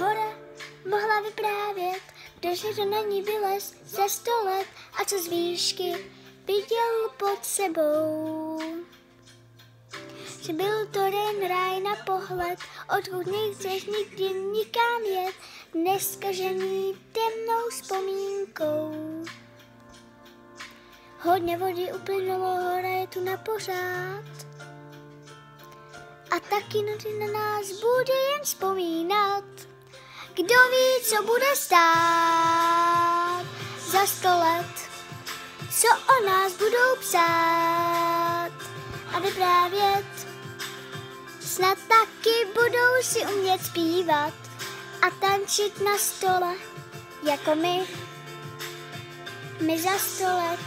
hora mohla vyprávět, kdože to na ní vylez za 100 let a co z výšky viděl pod sebou. Že byl to jen ráj na pohled, odkud nechceš nikdy nikam jet, neskažený temnou vzpomínkou. Hodně vody uplynulo, hora je tu na pořád. A taky noty na nás bude jen vzpomínat. Kdo ví, co bude stát za 100 let, co o nás budou psát a vyprávět. Snad taky budou si umět zpívat a tančit na stole, jako my za 100 let.